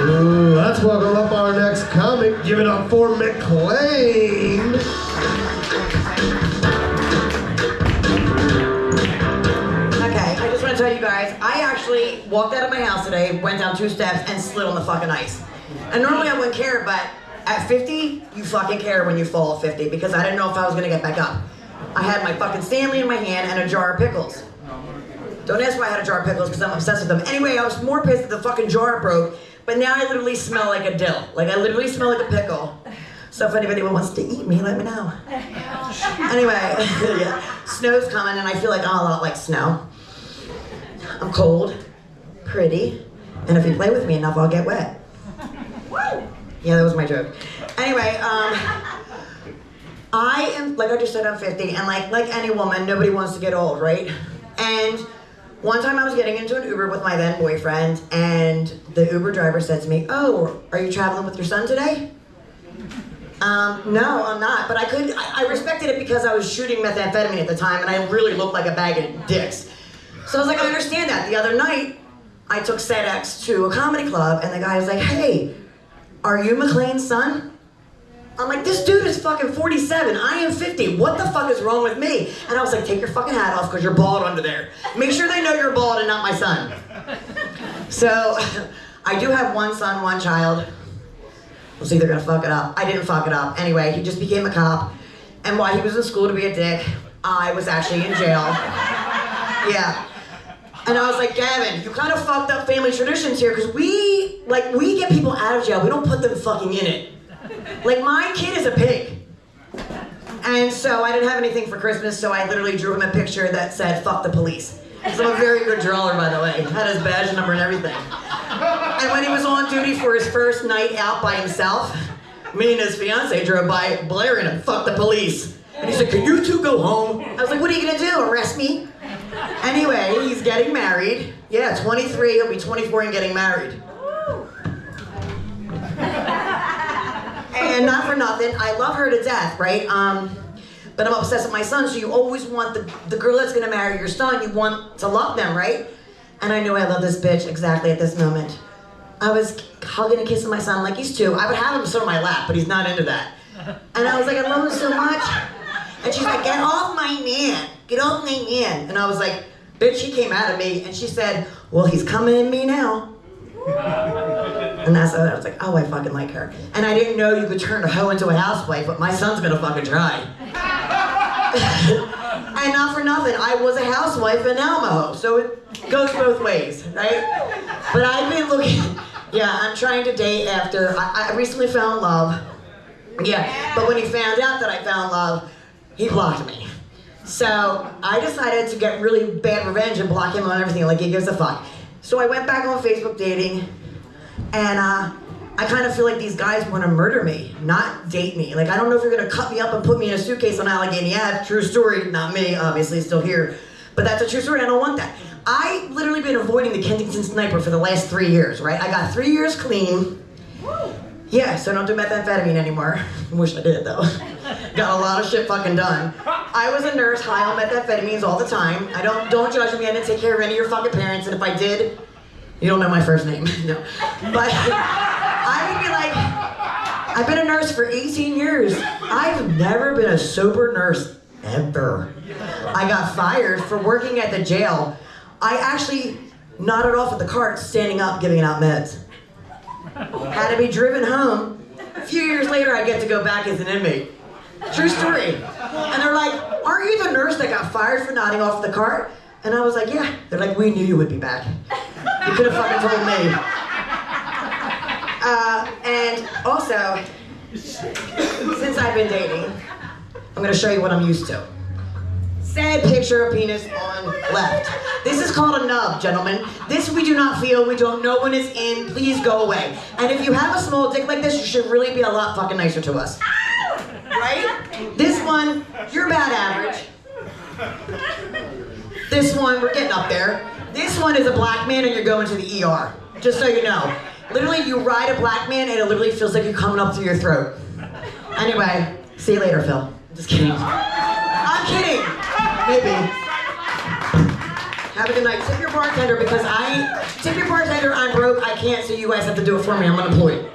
Ooh, let's welcome up our next comic. Give it up for McLean. Okay, I just want to tell you guys, I actually walked out of my house today, went down 2 steps, and slid on the fucking ice. And normally I wouldn't care, but at 50, you fucking care when you fall at 50, because I didn't know if I was gonna get back up. I had my fucking Stanley in my hand and a jar of pickles. Don't ask why I had a jar of pickles, because I'm obsessed with them. Anyway, I was more pissed that the fucking jar broke, but now I literally smell like a dill. Like, I literally smell like a pickle. So if anybody wants to eat me, let me know. Anyway, yeah, snow's coming, and I feel like I'm a lot like snow. I'm cold, pretty, and if you play with me enough, I'll get wet. Yeah, that was my joke. Anyway, I am, like I just said, I'm 50, and like any woman, nobody wants to get old, right? And one time I was getting into an Uber with my then boyfriend, and the Uber driver said to me, "Oh, are you traveling with your son today?" No, I'm not, but I respected it because I was shooting methamphetamine at the time, and I really looked like a bag of dicks. So I was like, I understand that. The other night, I took SEDx to a comedy club, and the guy was like, "Hey, are you McLean's son?" I'm like, this dude is fucking 47, I am 50, what the fuck is wrong with me? And I was like, take your fucking hat off because you're bald under there. Make sure they know you're bald and not my son. So, I do have one son, one child. We'll see if they're gonna fuck it up. I didn't fuck it up. Anyway, he just became a cop. And while he was in school to be a dick, I was actually in jail. Yeah. And I was like, Gavin, you kind of fucked up family traditions here because we get people out of jail, we don't put them fucking in it. Like, my kid is a pig. And so I didn't have anything for Christmas, so I literally drew him a picture that said, "Fuck the police." So I'm a very good drawer, by the way. Had his badge number and everything. And when he was on duty for his first night out by himself, me and his fiance drove by blaring him, "Fuck the police." And he said, "Can you two go home?" I was like, "What are you gonna do, arrest me?" Anyway, he's getting married. Yeah, 23, he'll be 24 and getting married. And not for nothing, I love her to death, right? But I'm obsessed with my son, so you always want the girl that's gonna marry your son, you want to love them, right? And I knew I loved this bitch exactly at this moment. I was hugging and kissing my son like he's 2. I would have him sit on my lap, but he's not into that. And I was like, I love him so much. And she's like, "Get off my man, get off my man." And I was like, bitch, he came out of me, and she said, "Well, he's coming in me now." And that's when I was like, oh, I fucking like her. And I didn't know you could turn a hoe into a housewife, but my son's gonna fucking try. And not for nothing, I was a housewife and now I'm a hoe, so it goes both ways, right? But I've been looking, yeah, I'm trying to date after, I recently found love. Yeah, but when he found out that I found love, he blocked me. So I decided to get really bad revenge and block him on everything, like he gives a fuck. So I went back on Facebook dating, and I kind of feel like these guys want to murder me, not date me. Like, I don't know if you're going to cut me up and put me in a suitcase on Allegheny Ave. True story, not me, obviously, still here. But that's a true story, I don't want that. I literally been avoiding the Kensington Sniper for the last 3 years, right? I got 3 years clean. Yeah, so I don't do methamphetamine anymore. I wish I did, though. Got a lot of shit fucking done. I was a nurse, high on methamphetamines all the time. Don't judge me, I didn't take care of any of your fucking parents, and if I did, you don't know my first name, no. But I would be like, I've been a nurse for 18 years. I've never been a sober nurse, ever. I got fired for working at the jail. I actually nodded off at the cart, standing up, giving out meds. Had to be driven home. A few years later, I get to go back as an inmate. True story. And they're like, aren't you the nurse that got fired for nodding off the cart? And I was like, yeah. They're like, we knew you would be back. You could have fucking told me. And also, since I've been dating, I'm gonna show you what I'm used to. Sad picture of penis on left. This is called a nub, gentlemen. This we do not feel, we don't know when it's in, please go away. And if you have a small dick like this, you should really be a lot fucking nicer to us. Right? This one, you're about average. This one, we're getting up there. This one is a black man and you're going to the ER. Just so you know. Literally, you ride a black man and it literally feels like you're coming up through your throat. Anyway, see you later, Phil. Just kidding. I'm kidding. Maybe. Have a good night. Tip your bartender because tip your bartender, I'm broke. broke, I can't, so you guys have to do it for me. I'm unemployed.